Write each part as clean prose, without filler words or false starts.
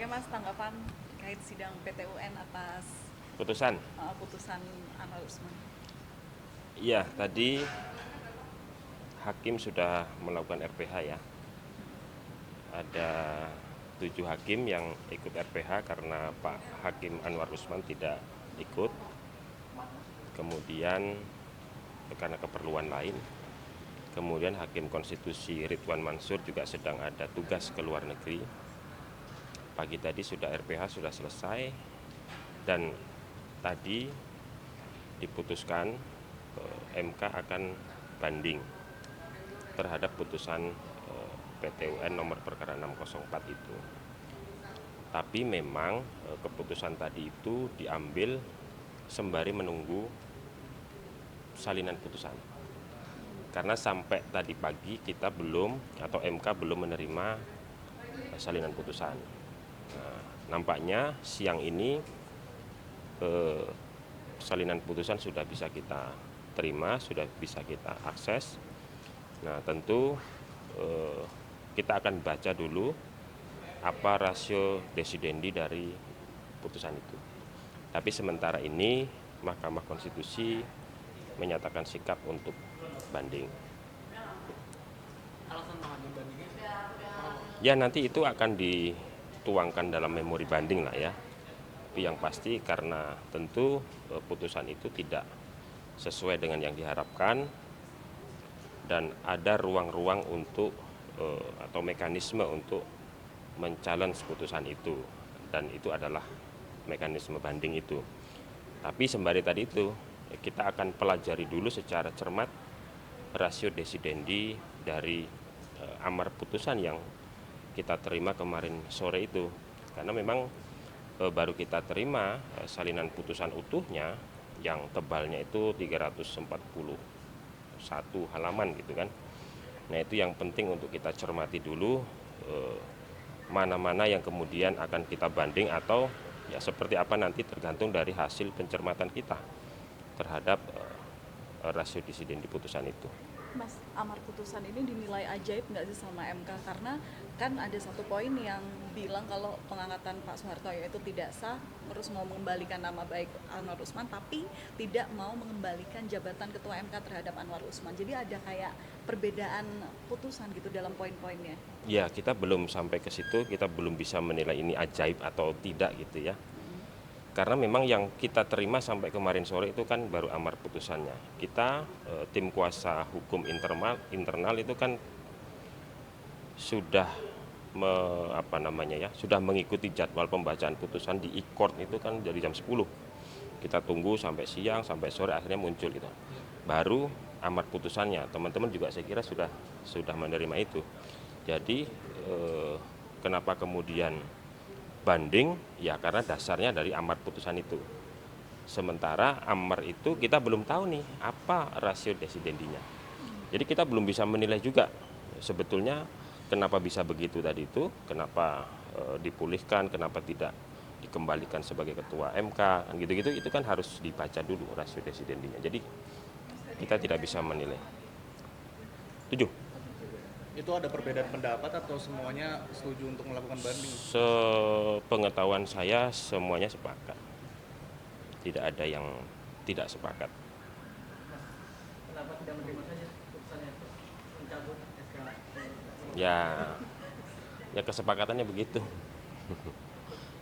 Mas tanggapan terkait sidang PT UN atas Putusan. putusan Anwar Usman. Iya, tadi hakim sudah melakukan RPH ya. Ada 7 hakim yang ikut RPH karena Pak Hakim Anwar Usman tidak ikut. Kemudian karena keperluan lain. Kemudian Hakim Konstitusi Ridwan Mansur juga sedang ada tugas ke luar negeri. Pagi tadi sudah RPH sudah selesai dan tadi diputuskan MK akan banding terhadap putusan PT UN nomor perkara 604 itu. Tapi memang keputusan tadi itu diambil sembari menunggu salinan putusan. Karena sampai tadi pagi kita belum atau MK belum menerima salinan putusan. Nah, nampaknya siang ini salinan putusan sudah bisa kita terima, sudah bisa kita akses. Nah, tentu kita akan baca dulu apa rasio desidendi dari putusan itu. Tapi sementara ini Mahkamah Konstitusi menyatakan sikap untuk banding. Alasan pengajuan bandingnya? Ya nanti itu akan dituangkan dalam memori banding lah ya. Tapi yang pasti karena tentu putusan itu tidak sesuai dengan yang diharapkan dan ada ruang-ruang untuk atau mekanisme untuk men-challenge putusan itu, dan itu adalah mekanisme banding itu. Tapi sembari tadi itu kita akan pelajari dulu secara cermat rasio desidendi dari amar putusan yang kita terima kemarin sore itu, karena memang baru kita terima salinan putusan utuhnya yang tebalnya itu 341 halaman gitu kan. Nah, itu yang penting untuk kita cermati dulu mana-mana yang kemudian akan kita banding atau ya seperti apa nanti tergantung dari hasil pencermatan kita terhadap rasio desidendi putusan itu. Mas, amar putusan ini dinilai ajaib nggak sih sama MK? Karena kan ada satu poin yang bilang kalau pengangkatan Pak Soeharto itu tidak sah, terus mau mengembalikan nama baik Anwar Usman, tapi tidak mau mengembalikan jabatan Ketua MK terhadap Anwar Usman. Jadi ada kayak perbedaan putusan gitu dalam poin-poinnya. Ya, kita belum sampai ke situ, kita belum bisa menilai ini ajaib atau tidak gitu ya. Karena memang yang kita terima sampai kemarin sore itu kan baru amar putusannya. Kita tim kuasa hukum internal itu kan sudah sudah mengikuti jadwal pembacaan putusan di e-court itu kan dari jam 10. Kita tunggu sampai siang, sampai sore akhirnya muncul gitu. Baru amar putusannya, teman-teman juga saya kira sudah menerima itu. Jadi kenapa kemudian banding? Ya karena dasarnya dari amar putusan itu. Sementara amar itu kita belum tahu nih apa rasio desidendinya. Jadi kita belum bisa menilai juga sebetulnya kenapa bisa begitu tadi itu, kenapa dipulihkan, kenapa tidak dikembalikan sebagai ketua MK, kan gitu-gitu itu kan harus dibaca dulu rasio desidendinya. Jadi kita tidak bisa menilai. 7. Itu ada perbedaan pendapat atau semuanya setuju untuk melakukan banding? Sepengetahuan saya semuanya sepakat. Tidak ada yang tidak sepakat. Kenapa tidak menerima saja putusannya mencabut SK? Ya kesepakatannya begitu.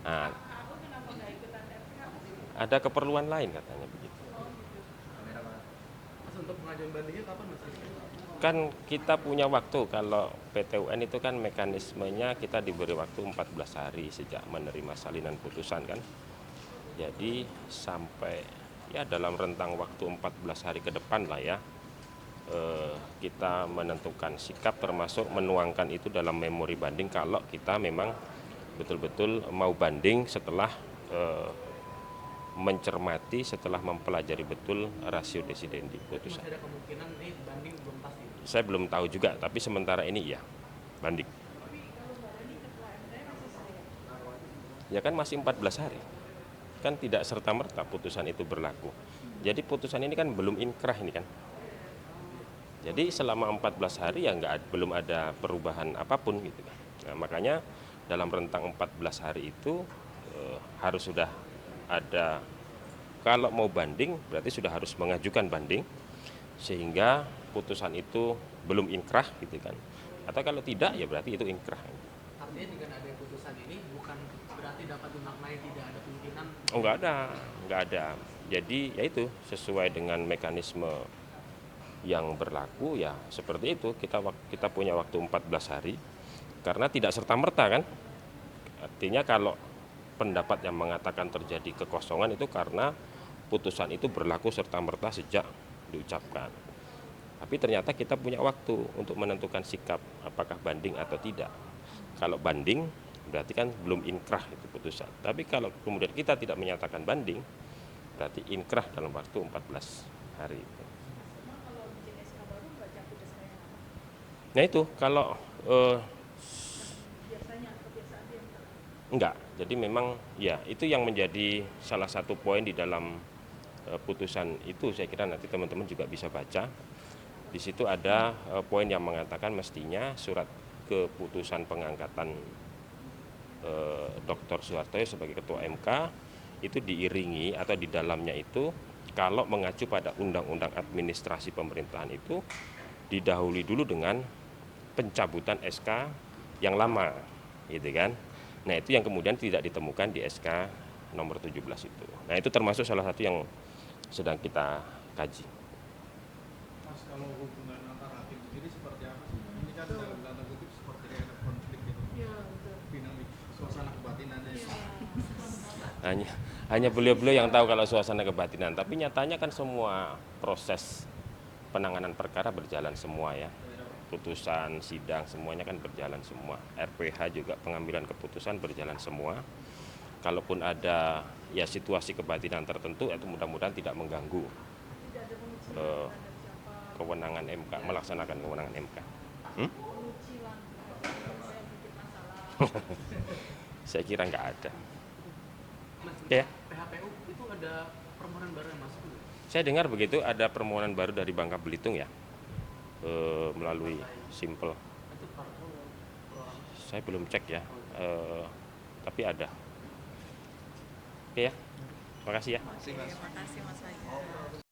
Nah, ada keperluan lain katanya begitu. Mas, untuk pengajuan bandingnya kapan Mas? Kan kita punya waktu, kalau PT UN itu kan mekanismenya kita diberi waktu 14 hari sejak menerima salinan putusan kan. Jadi sampai ya dalam rentang waktu 14 hari ke depan lah ya kita menentukan sikap, termasuk menuangkan itu dalam memori banding kalau kita memang betul-betul mau banding setelah mencermati, setelah mempelajari betul rasio desidendi putusan. Masih ada kemungkinan ini banding belum pasti. Saya belum tahu juga, tapi sementara ini ya banding. Ya kan masih 14 hari. Kan tidak serta-merta putusan itu berlaku. Jadi putusan ini kan belum inkrah ini kan. Jadi selama 14 hari ya belum ada perubahan apapun gitu kan. Nah, makanya dalam rentang 14 hari itu harus sudah ada, kalau mau banding berarti sudah harus mengajukan banding sehingga putusan itu belum inkrah gitu kan. Atau kalau tidak ya berarti itu inkrah. Artinya dengan adanya putusan ini bukan berarti dapat dimaknai tidak ada pimpinan. Oh, nggak ada. Jadi ya itu sesuai dengan mekanisme yang berlaku ya seperti itu. Kita punya waktu 14 hari karena tidak serta-merta kan. Artinya kalau pendapat yang mengatakan terjadi kekosongan itu karena putusan itu berlaku serta-merta sejak diucapkan. Tapi ternyata kita punya waktu untuk menentukan sikap apakah banding atau tidak. Kalau banding berarti kan belum inkrah itu putusan. Tapi kalau kemudian kita tidak menyatakan banding berarti inkrah dalam waktu 14 hari. Nah itu kalau enggak, jadi memang ya itu yang menjadi salah satu poin di dalam putusan itu. Saya kira nanti teman-teman juga bisa baca. Di situ ada poin yang mengatakan mestinya surat keputusan pengangkatan Dr. Soehartoyo sebagai Ketua MK itu diiringi atau di dalamnya itu kalau mengacu pada Undang-Undang Administrasi Pemerintahan itu didahului dulu dengan pencabutan SK yang lama, gitu kan. Nah itu yang kemudian tidak ditemukan di SK nomor 17 itu. Nah itu termasuk salah satu yang sedang kita kaji. Mas, kalau hubungan antara hakim sendiri seperti apa sih? Ini kan dalam tanda kutip seperti kayak ada konflik gitu. Iya, betul. Dinamik suasana kebatinannya. Hanya beliau-beliau yang tahu kalau suasana kebatinan. Tapi nyatanya kan semua proses penanganan perkara berjalan semua ya. Putusan, sidang, semuanya kan berjalan semua. RPH juga pengambilan keputusan berjalan semua. Kalaupun ada ya situasi kebatinan tertentu itu mudah-mudahan tidak mengganggu kewenangan MK, melaksanakan kewenangan MK. Saya kira nggak ada. Mas, Ya. PHPU itu ada permohonan baru yang masuk nggak? Saya dengar begitu ada permohonan baru dari Bangka Belitung ya, melalui Simpel. Itu parpol orang. Saya belum cek ya, tapi ada. Oke ya, makasih ya. Oke, makasih Mas Fajar.